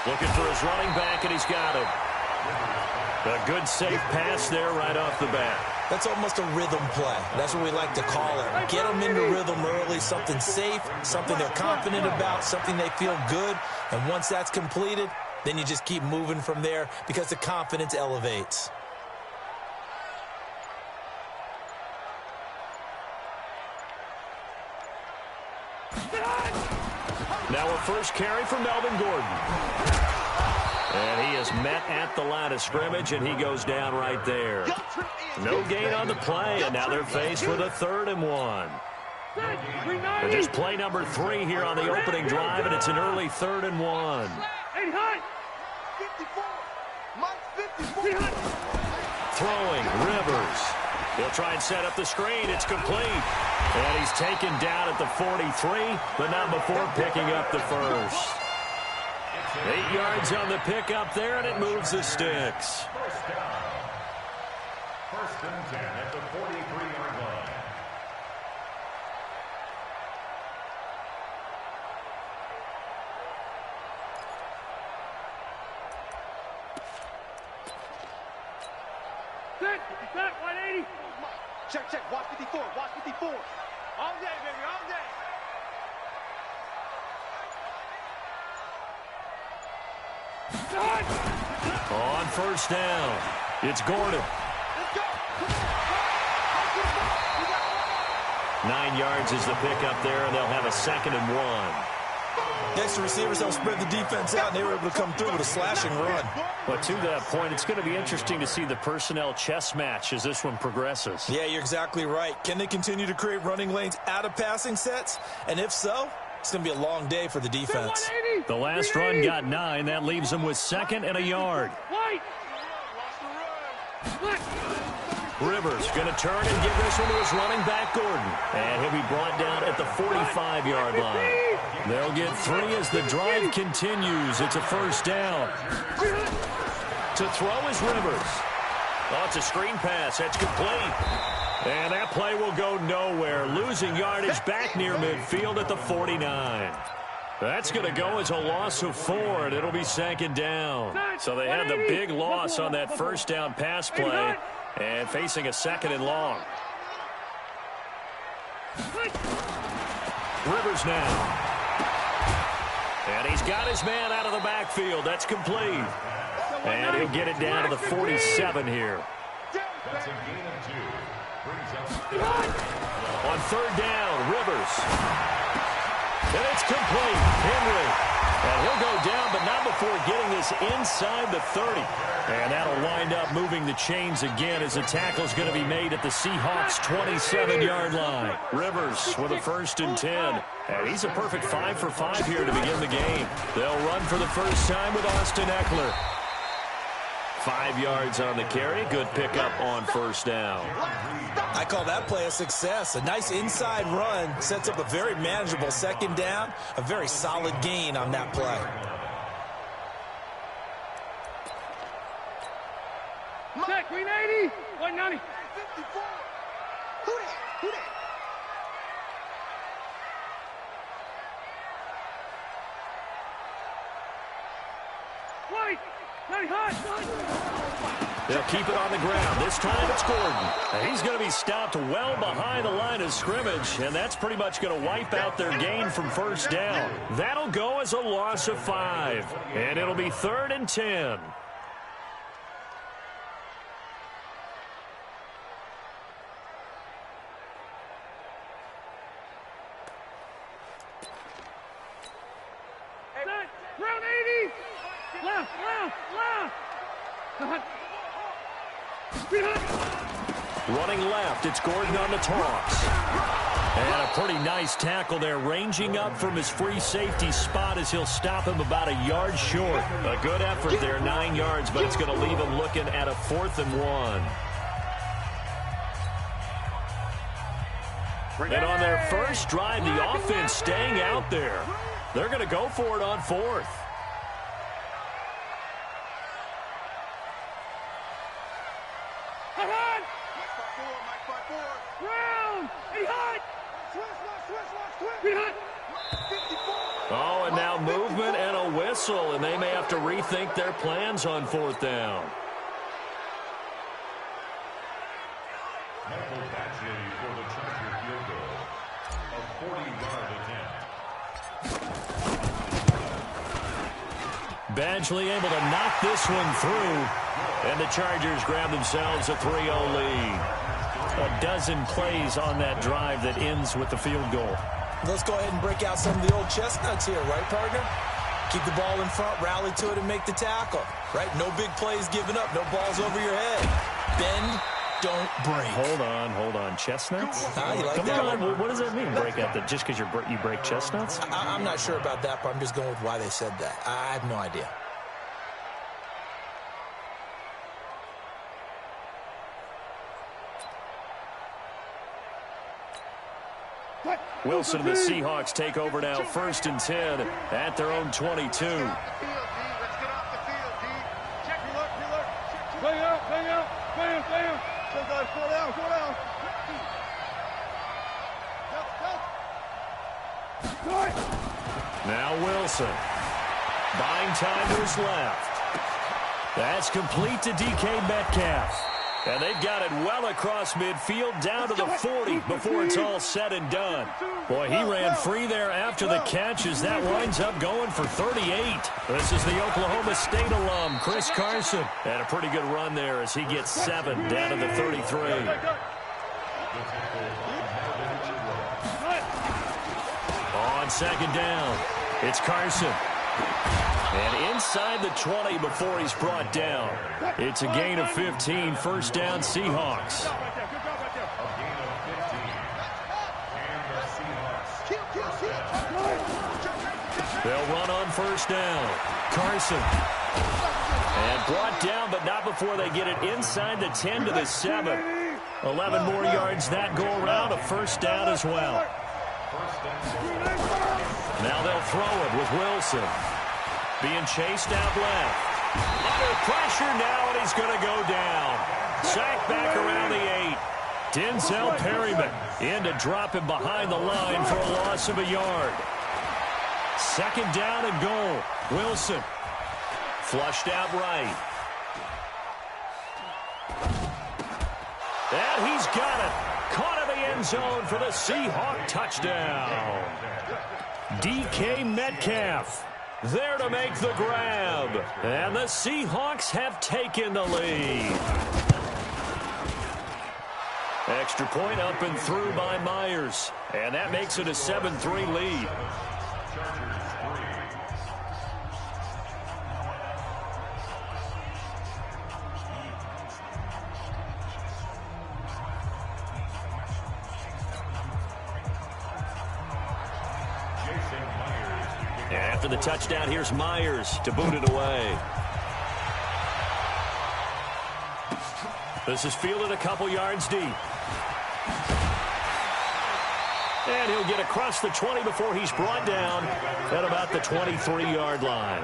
Looking for his running back, and he's got him. A good, safe pass there right off the bat. That's almost a rhythm play. That's what we like to call it. Get them into rhythm early, something safe, something they're confident about, something they feel good. And once that's completed, then you just keep moving from there because the confidence elevates. Now a first carry for Melvin Gordon. And he is met at the line of scrimmage, and he goes down right there. No gain on the play, and now they're faced with a 3rd and 1. They're just play number 3 here on the opening drive, and it's an early 3rd and 1. Throwing, Rivers. He'll try and set up the screen. It's complete. And he's taken down at the 43, but not before picking up the first. 8 yards on the pickup there, and it moves the sticks. First and 10 at the 43-yard line. Set, 180. Check, watch 54, watch 54. All day, baby, all day. On first down, it's Gordon. 9 yards is the pickup there, and they'll have a 2nd and 1. Next, the receivers help spread the defense out, and they were able to come through with a slashing run. But to that point, it's going to be interesting to see the personnel chess match as this one progresses. Yeah, you're exactly right. Can they continue to create running lanes out of passing sets? And if so, it's going to be a long day for the defense. The last run got 9. That leaves them with 2nd and a yard. Rivers going to turn and give this one to his running back, Gordon. And he'll be brought down at the 45-yard line. They'll get 3 as the drive continues. It's a first down. To throw is Rivers. Oh, it's a screen pass. That's complete. And that play will go nowhere. Losing yardage back near midfield at the 49. That's going to go as a loss of 4, and it'll be 2nd down. So they had the big loss on that first down pass play, and facing a 2nd and long. Rivers now. And he's got his man out of the backfield. That's complete. And he'll get it down to the 47 here. That's a gain of 2. Brings up on 3rd down, Rivers. And it's complete. Henry. And he'll go down, but not before getting this inside the 30. And that'll wind up moving the chains again as the tackle's going to be made at the Seahawks' 27-yard line. Rivers with a 1st and 10. And he's a perfect 5 for 5 here to begin the game. They'll run for the first time with Austin Eckler. 5 yards on the carry. Good pickup on first down. I call that play a success. A nice inside run sets up a very manageable 2nd down. A very solid gain on that play. Check, 380, 190. 54. Who that? White, 90 hot. They'll keep it on the ground. This time it's Gordon. And he's going to be stopped well behind the line of scrimmage, and that's pretty much going to wipe out their gain from first down. That'll go as a loss of 5, and it'll be 3rd and 10. Round 80. Left. Running left, it's Gordon on the toss. And a pretty nice tackle there, ranging up from his free safety spot as he'll stop him about a yard short. A good effort there, 9 yards, but it's going to leave him looking at a 4th and 1. And on their first drive, the offense staying out there. They're going to go for it on 4th. Oh, and now movement and a whistle, and they may have to rethink their plans on 4th down. Michael Badgley for the Charger field goal. A 40-yard attempt. Badgley able to knock this one through, and the Chargers grab themselves a 3-0 lead. A dozen plays on that drive that ends with the field goal. Let's go ahead and break out some of the old chestnuts here, right, partner? Keep the ball in front, rally to it, and make the tackle, right? No big plays given up, no balls over your head. Bend, don't break. Hold on. Chestnuts? You like Come that on, one? what does that mean, break out? Just because you break chestnuts? I'm not sure about that, but I'm just going with why they said that. I have no idea. Wilson and the Seahawks take over now, 1st and 10 at their own 22. Let's get off the field, D. Check your look. Play out. Slow down. Now Wilson. Buying time to his left. That's complete to DK Metcalf. And they've got it well across midfield down to the 40 before it's all said and done. Boy, he ran free there after the catch as that winds up going for 38. This is the Oklahoma State alum, Chris Carson. And a pretty good run there as he gets 7 down to the 33. On 2nd down, it's Carson. And inside the 20 before he's brought down. It's a gain of 15, 1st down Seahawks. They'll run on 1st down. Carson. And brought down, but not before they get it inside the 10 to the 7. 11 more yards that go around, a 1st down as well. Now they'll throw it with Wilson. Being chased out left. Under pressure now, and he's going to go down. Sacked back around the 8. Denzel Perryman in to drop him behind the line for a loss of a yard. 2nd down and goal. Wilson. Flushed out right. And he's got it. Caught in the end zone for the Seahawk touchdown. DK Metcalf there to make the grab. And the Seahawks have taken the lead. Extra point up and through by Myers. And that makes it a 7-3 lead. After the touchdown, here's Myers to boot it away. This is fielded a couple yards deep. And he'll get across the 20 before he's brought down at about the 23-yard line.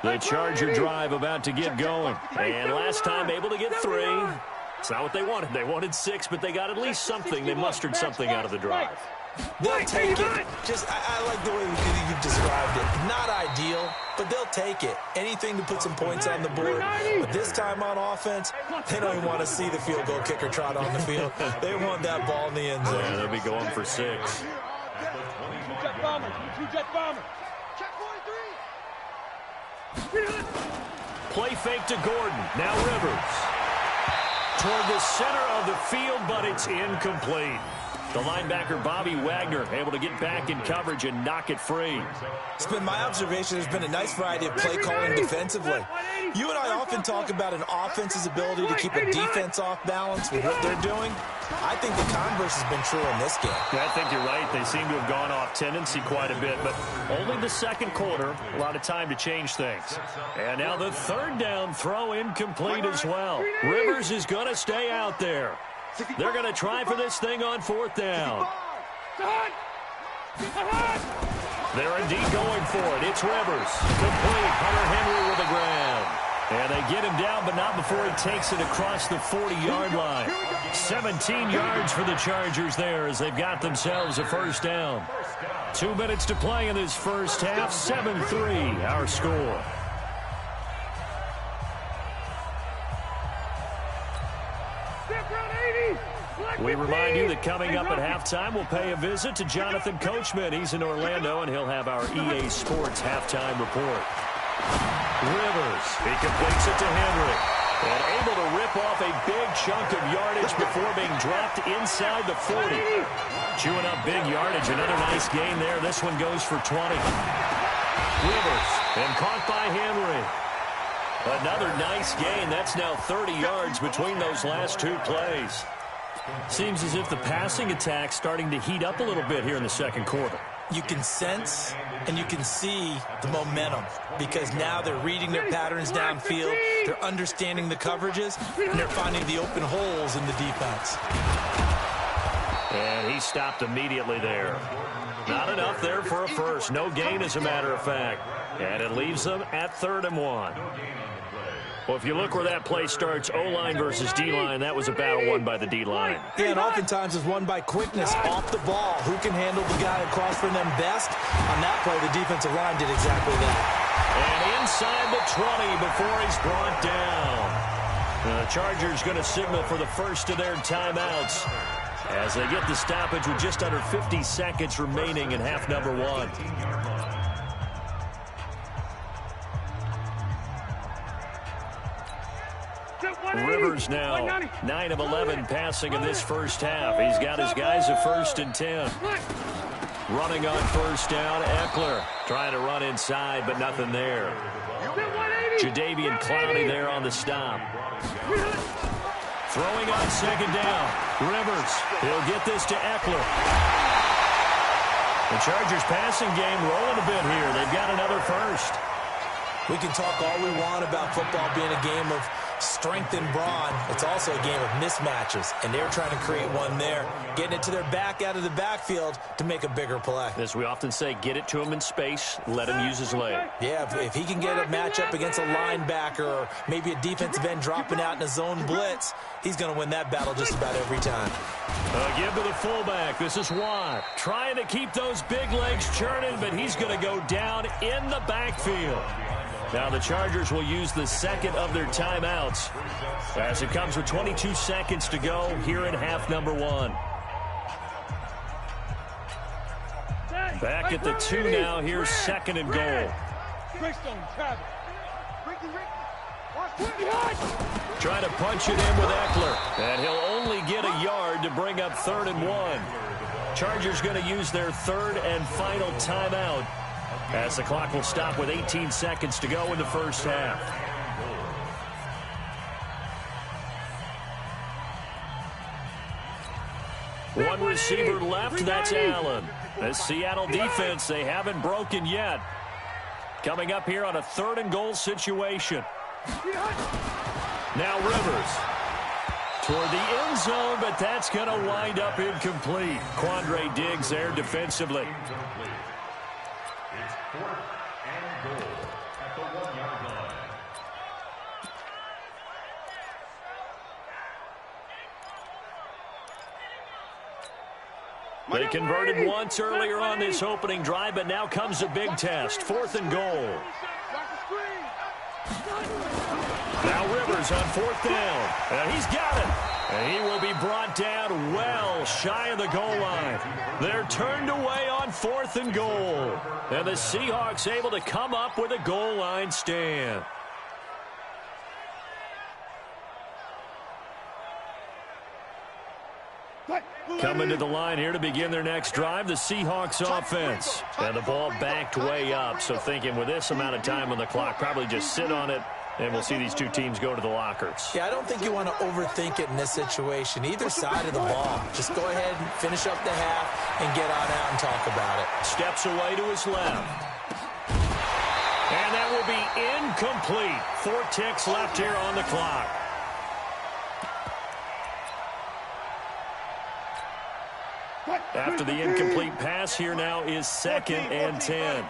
The Charger drive about to get going. And last time able to get 3. It's not what they wanted. They wanted 6, but they got at least something. They mustered something out of the drive. They'll take it. I like the way you've described it. Not ideal, but they'll take it. Anything to put some points on the board. But this time on offense, they don't even want to see the field goal kicker trot on the field. They want that ball in the end zone. Yeah, they'll be going for 6. Jet bomber. Jet bomber. Check 43. Play fake to Gordon. Now Rivers. Toward the center of the field, but it's incomplete. The linebacker, Bobby Wagner, able to get back in coverage and knock it free. It's been my observation there's been a nice variety of play calling defensively. You and I often talk about an offense's ability to keep a defense off balance with what they're doing. I think the converse has been true in this game. Yeah, I think you're right. They seem to have gone off tendency quite a bit, but only the 2nd quarter. A lot of time to change things. And now the 3rd down throw incomplete as well. Rivers is going to stay out there. They're going to try for this thing on 4th down. They're indeed going for it. It's Rivers. Complete. Hunter Henry with a grab. And they get him down, but not before he takes it across the 40-yard line. 17 yards for the Chargers there as they've got themselves a first down. 2 minutes to play in this first half. 7-3 our score. We remind you that coming up at halftime, we'll pay a visit to Jonathan Coachman. He's in Orlando, and he'll have our EA Sports halftime report. Rivers, he completes it to Henry. And able to rip off a big chunk of yardage before being dropped inside the 40. Chewing up big yardage. Another nice gain there. This one goes for 20. Rivers, and caught by Henry. Another nice gain. That's now 30 yards between those last two plays. Seems as if the passing attack's starting to heat up a little bit here in the second quarter. You can sense and you can see the momentum because now they're reading their patterns downfield, they're understanding the coverages, and they're finding the open holes in the defense. And he stopped immediately there. Not enough there for a first. No gain, as a matter of fact. And it leaves them at 3rd and 1. Well, if you look where that play starts, O-line versus D-line, that was a battle won by the D-line. Yeah, and oftentimes is won by quickness off the ball. Who can handle the guy across from them best? On that play, the defensive line did exactly that. And inside the 20 before he's brought down. The Chargers going to signal for the first of their timeouts as they get the stoppage with just under 50 seconds remaining in half number 1. Rivers now 9 of 11 passing in this first half. He's got his guys a 1st and 10. Running on first down, Eckler trying to run inside, but nothing there. Jadeveon Clowney there on the stop. Throwing on second down. Rivers, he'll get this to Eckler. The Chargers passing game rolling a bit here. They've got another first. We can talk all we want about football being a game of strength and brawn. It's also a game of mismatches, and they're trying to create one there, getting it to their back out of the backfield to make a bigger play. As we often say, get it to him in space, let him use his leg. Yeah, if he can get a matchup against a linebacker or maybe a defensive end dropping out in a zone blitz, he's going to win that battle just about every time. Give to the fullback. This is Watt. Trying to keep those big legs churning, but he's going to go down in the backfield. Now the Chargers will use the second of their timeouts as it comes with 22 seconds to go here in half number 1. Back at the 2 now. Here's 2nd and goal. Trying to punch it in with Eckler. And he'll only get a yard to bring up 3rd and 1. Chargers going to use their 3rd and final timeout as the clock will stop with 18 seconds to go in the first half. One receiver left, that's Allen. The Seattle defense, they haven't broken yet. Coming up here on a 3rd and goal situation. Now Rivers toward the end zone, but that's going to wind up incomplete. Quandre Diggs there defensively. It's 4th and goal at the 1-yard line. They converted once earlier on this opening drive, but now comes a big test. 4th and goal. Now Rivers on 4th down. And he's got it. And he will be brought down well shy of the goal line. They're turned away on 4th and goal. And the Seahawks able to come up with a goal line stand. Coming to the line here to begin their next drive, the Seahawks offense. And the ball backed way up, so thinking with this amount of time on the clock, probably just sit on it, and we'll see these two teams go to the lockers. Yeah, I don't think you want to overthink it in this situation. Either side of the ball. Just go ahead and finish up the half and get on out and talk about it. Steps away to his left. And that will be incomplete. 4 ticks left here on the clock. After the incomplete pass, here now is 2nd and 10.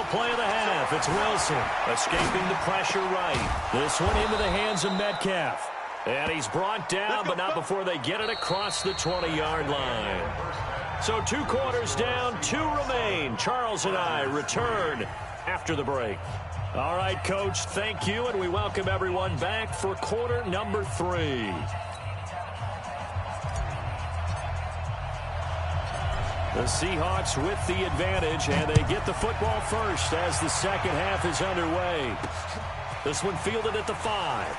play of the half. It's Wilson escaping the pressure right. This one into the hands of Metcalf. And he's brought down, but not before they get it across the 20-yard line. So 2 quarters down, 2 remain. Charles and I return after the break. All right, Coach, thank you, and we welcome everyone back for quarter number 3. The Seahawks with the advantage, and they get the football first as the second half is underway. This one fielded at the 5.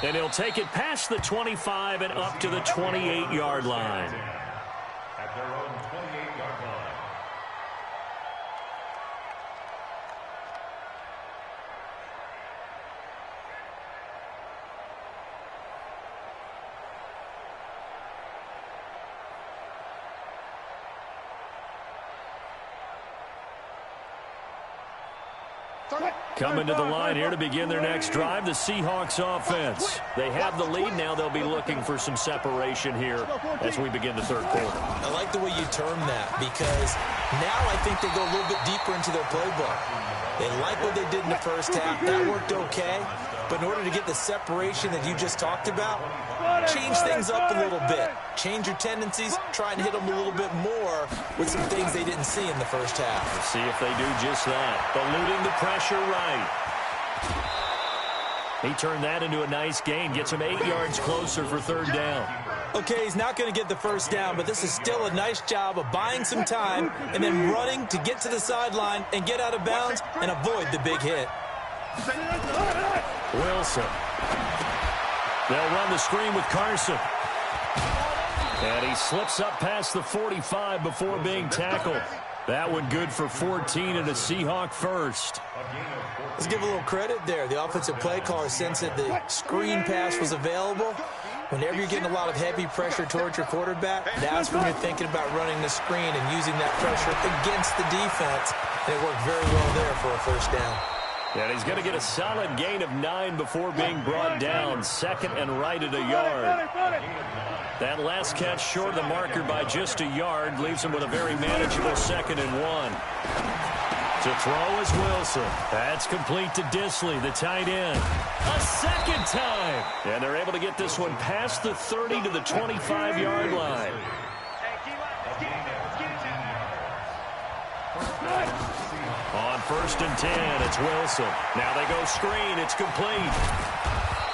And he'll take it past the 25 and up to the 28-yard line. At their own 28-yard line. Coming to the line here to begin their next drive, the Seahawks offense. They have the lead. Now they'll be looking for some separation here as we begin the third quarter. I like the way you term that, because now I think they go a little bit deeper into their playbook. They like what they did in the first half. That worked okay. But in order to get the separation that you just talked about, change things up a little bit. Change your tendencies. Try and hit them a little bit more with some things they didn't see in the first half. Let's see if they do just that. Eluding the pressure right. He turned that into a nice gain. Gets him 8 yards closer for third down. Okay, he's not going to get the first down, but this is still a nice job of buying some time and then running to get to the sideline and get out of bounds and avoid the big hit. Wilson. They'll run the screen with Carson. And he slips up past the 45 before being tackled. That one good for 14 and a Seahawk first. Let's give a little credit there. The offensive play caller sensed that the screen pass was available. Whenever you're getting a lot of heavy pressure towards your quarterback, that's when you're thinking about running the screen and using that pressure against the defense. And it worked very well there for a first down. And he's going to get a solid gain of 9 before being brought down. Second and right at a yard. That last catch short of the marker by just a yard leaves him with a very manageable 2nd and 1. To throw is Wilson. That's complete to Disley, the tight end. A second time. And they're able to get this one past the 30 to the 25-yard line. On 1st and 10, it's Wilson. Now they go screen. It's complete.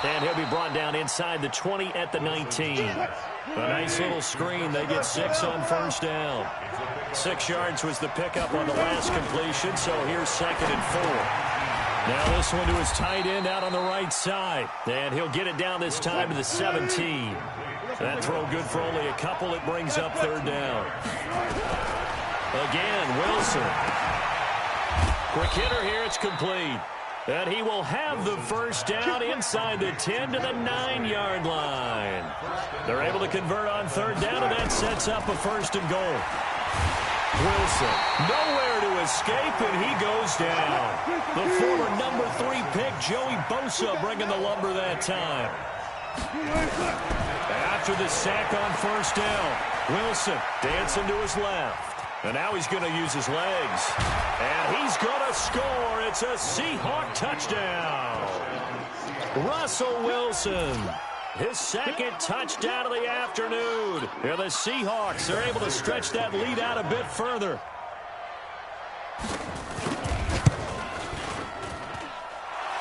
And he'll be brought down inside the 20 at the 19. A nice little screen. They get 6 on 1st down. 6 yards was the pickup on the last completion, so here's 2nd and 4. Now this one to his tight end out on the right side. And he'll get it down this time to the 17. That throw good for only a couple. It brings up 3rd down. Again, Wilson. Quick hitter here. It's complete. And he will have the first down inside the 10 to the 9-yard line. They're able to convert on 3rd down, and that sets up a 1st and goal. Wilson, nowhere to escape, and he goes down. The former number 3 pick, Joey Bosa, bringing the lumber that time. After the sack on 1st down, Wilson dancing to his left. And now he's going to use his legs. And he's going to score. It's a Seahawk touchdown. Russell Wilson, his 2nd touchdown of the afternoon. Here the Seahawks are able to stretch that lead out a bit further.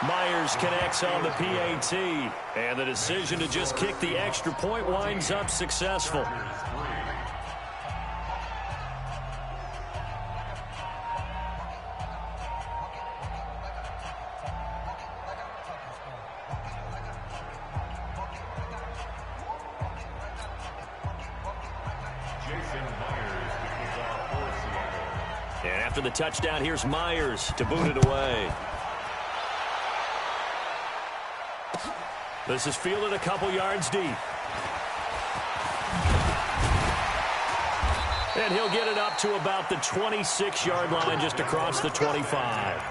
Myers connects on the PAT. And the decision to just kick the extra point winds up successful. And after the touchdown, here's Myers to boot it away. This is fielded a couple yards deep. And he'll get it up to about the 26-yard line, just across the 25.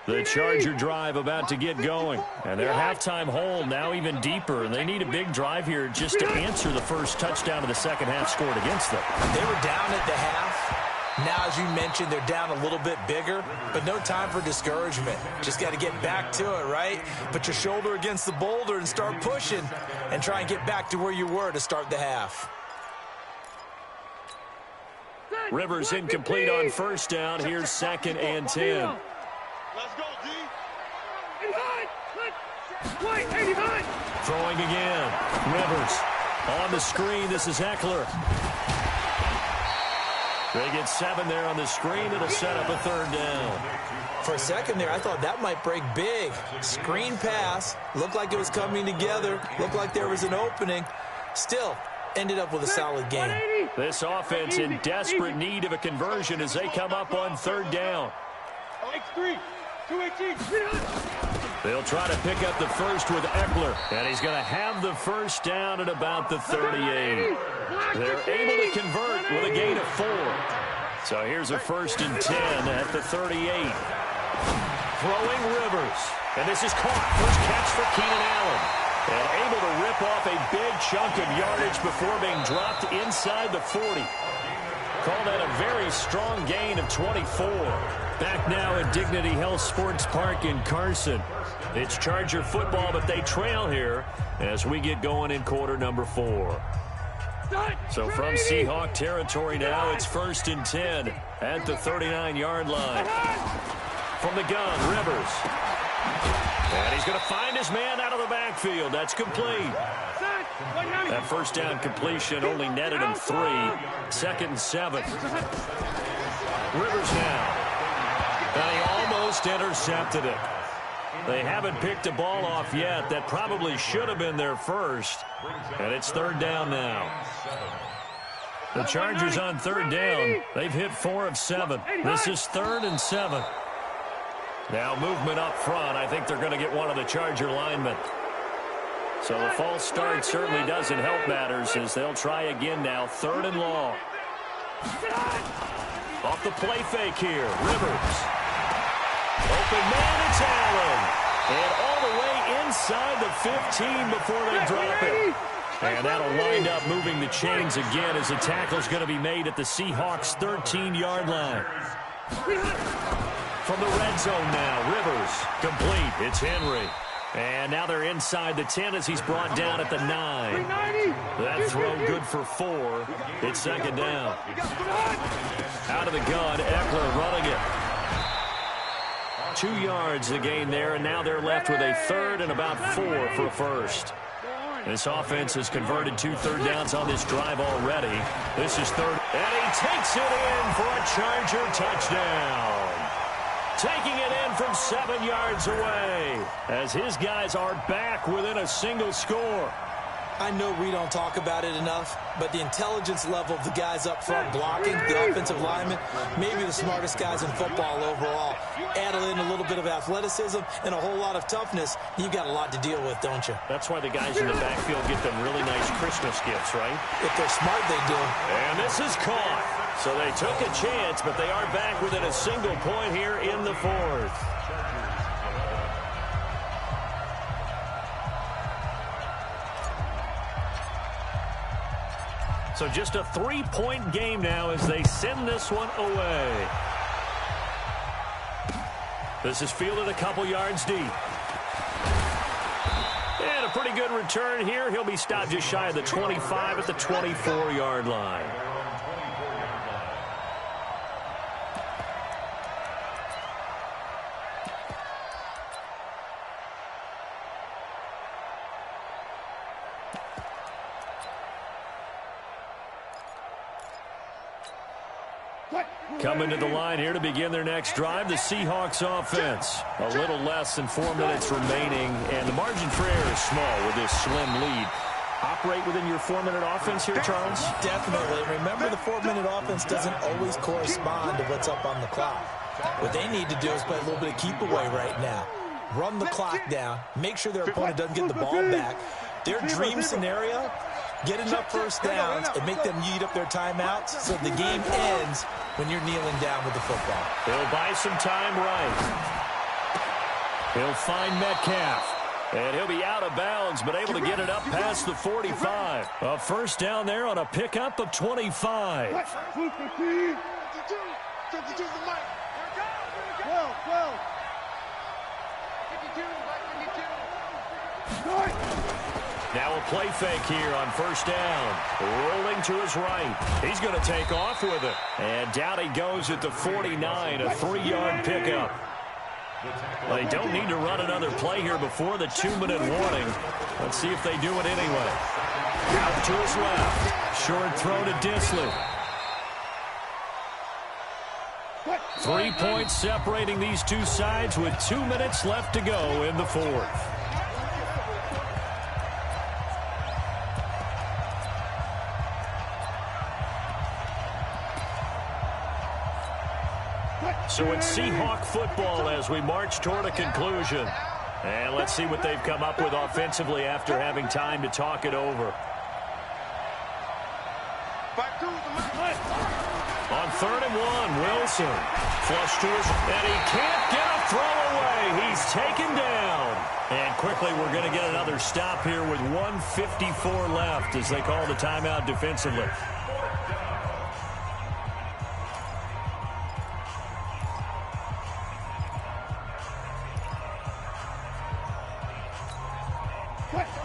The Charger drive about to get going. And their halftime hole now even deeper. And they need a big drive here just to answer the first touchdown of the second half scored against them. They were down at the half. Now, as you mentioned, they're down a little bit bigger, but no time for discouragement. Just got to get back to it, right? Put your shoulder against the boulder and start pushing and try and get back to where you were to start the half. Rivers incomplete on first down. Here's 2nd and 10. Let's go, D. Throwing again. Rivers on the screen. This is Eckler. They get 7 there on the screen. It'll set up a 3rd down. For a second there, I thought that might break big. Screen pass. Looked like it was coming together. Looked like there was an opening. Still, ended up with a solid game. This offense in desperate need of a conversion as they come up on 3rd down. X3, 218. They'll try to pick up the first with Eckler, and he's going to have the first down at about the 38. They're able to convert with a gain of 4. So here's a 1st and 10 at the 38. Throwing Rivers, and this is caught. First catch for Keenan Allen. And able to rip off a big chunk of yardage before being dropped inside the 40. Call that a very strong gain of 24. Back now at Dignity Health Sports Park in Carson. It's Charger football, but they trail here as we get going in quarter number 4. So from Seahawk territory now, it's 1st and 10 at the 39-yard line. From the gun, Rivers. And he's going to find his man out of the backfield. That's complete. That first down completion only netted him 3. 2nd and 7. Rivers now. And he almost intercepted it. They haven't picked a ball off yet. That probably should have been their first. And it's 3rd down now. The Chargers on 3rd down. They've hit 4 of 7. This is 3rd and 7. Now movement up front. I think they're going to get one of the Charger linemen. So the false start certainly doesn't help matters as they'll try again now. 3rd and long. Off the play fake here. Rivers. Open man, it's Allen. And all the way inside the 15 before they drop it. And that'll wind up moving the chains again as the tackle's going to be made at the Seahawks' 13-yard line. From the red zone now, Rivers. Complete. It's Henry. And now they're inside the 10 as he's brought down at the 9. That throw good for 4. It's 2nd down. Out of the gun, Eckler running it. 2 yards the gain there, and now they're left with a 3rd and about 4 for a first. This offense has converted 2 third downs on this drive already. This is 3rd, and he takes it in for a Charger touchdown. Taking it in from 7 yards away as his guys are back within a single score. I know we don't talk about it enough, but the intelligence level of the guys up front blocking, the offensive linemen, maybe the smartest guys in football overall. Add in a little bit of athleticism and a whole lot of toughness, you've got a lot to deal with, don't you? That's why the guys in the backfield get them really nice Christmas gifts, right? If they're smart, they do. And this is caught. So they took a chance, but they are back within a single point here in the 4th. So just a 3-point game now as they send this one away. This is fielded a couple yards deep. And a pretty good return here. He'll be stopped just shy of the 25 at the 24-yard line. Coming to the line here to begin their next drive, the Seahawks offense. A little less than 4 minutes remaining, and the margin for error is small with this slim lead. Operate within your 4-minute offense here, Charles? Definitely. Remember, the 4-minute offense doesn't always correspond to what's up on the clock. What they need to do is play a little bit of keep away right now. Run the clock down. Make sure their opponent doesn't get the ball back. Their dream scenario, get enough first downs and make them eat up their timeouts so the game ends when you're kneeling down with the football. They'll buy some time right. He'll find Metcalf. And he'll be out of bounds, but able to get it up past the 45. A first down there on a pickup of 25. 52's the mic. 12. 52. Now a play fake here on first down. Rolling to his right. He's going to take off with it. And down he goes at the 49, a 3-yard pickup. They don't need to run another play here before the 2-minute warning. Let's see if they do it anyway. Out to his left. Short throw to Disley. 3 points separating these two sides with 2 minutes left to go in the fourth. So it's Seahawk football as we march toward a conclusion. And let's see what they've come up with offensively after having time to talk it over. On 3rd and 1, Wilson. Flush to his, and he can't get a throw away. He's taken down. And quickly we're going to get another stop here with 1:54 left as they call the timeout defensively.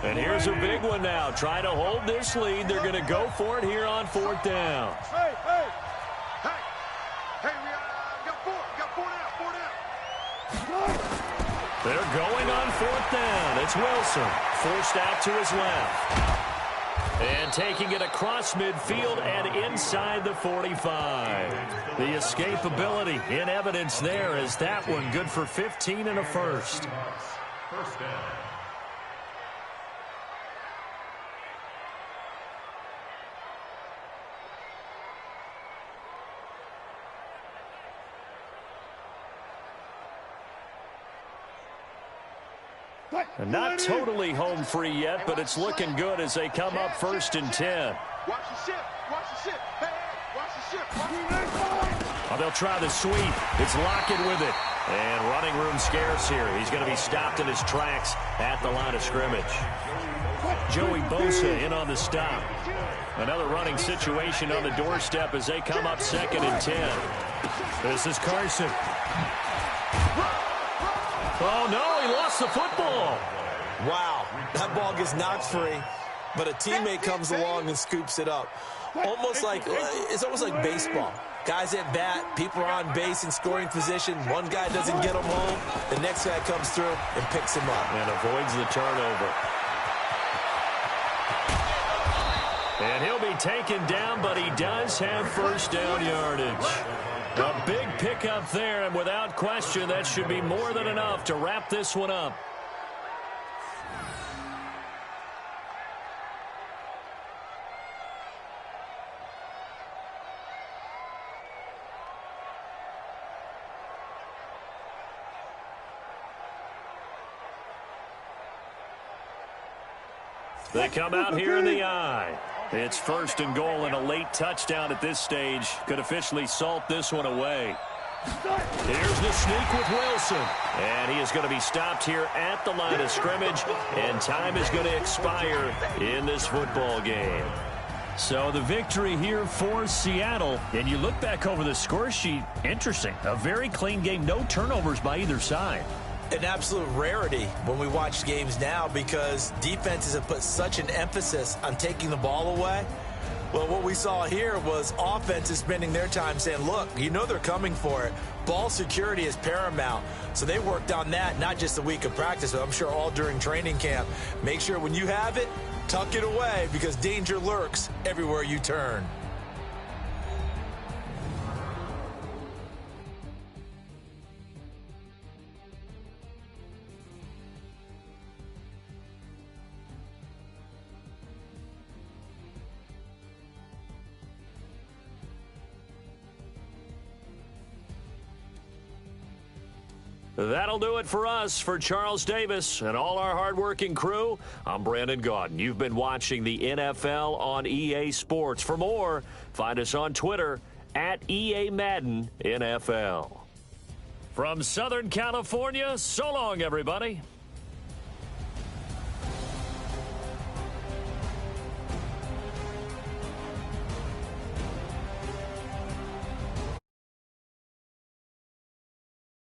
And here's a big one now. Trying to hold this lead. They're going to go for it here on 4th down. Hey, we got four down. They're going on 4th down. It's Wilson. Forced out to his left. And taking it across midfield and inside the 45. The escapability in evidence there as that one good for 15 and a first. First down. And not totally home free yet, but it's looking good as they come up 1st and 10. Watch the ship. Hey, watch the ship. Oh, they'll try the sweep. It's Lockett with it. And running room scarce here. He's going to be stopped in his tracks at the line of scrimmage. Joey Bosa in on the stop. Another running situation on the doorstep as they come up 2nd and 10. This is Carson. Oh, no, he lost the football. Wow, that ball gets knocked free, but a teammate comes along and scoops it up. It's almost like baseball. Guys at bat, people are on base in scoring position. One guy doesn't get him home. The next guy comes through and picks him up. And avoids the turnover. And he'll be taken down, but he does have first down yardage. A big pickup there, and without question, that should be more than enough to wrap this one up. They come out here in the eye. It's 1st and goal, and a late touchdown at this stage could officially salt this one away. Here's the sneak with Wilson. And he is going to be stopped here at the line of scrimmage, and time is going to expire in this football game. So the victory here for Seattle. And you look back over the score sheet, interesting. A very clean game, no turnovers by either side. An absolute rarity when we watch games now because defenses have put such an emphasis on taking the ball away. Well, what we saw here was offenses spending their time saying, look, you know they're coming for it. Ball security is paramount. So they worked on that, not just a week of practice, but I'm sure all during training camp. Make sure when you have it, tuck it away because danger lurks everywhere you turn. That'll do it for us. For Charles Davis and all our hardworking crew, I'm Brandon Gaudin. You've been watching the NFL on EA Sports. For more, find us on Twitter at EA Madden NFL. From Southern California, so long, everybody.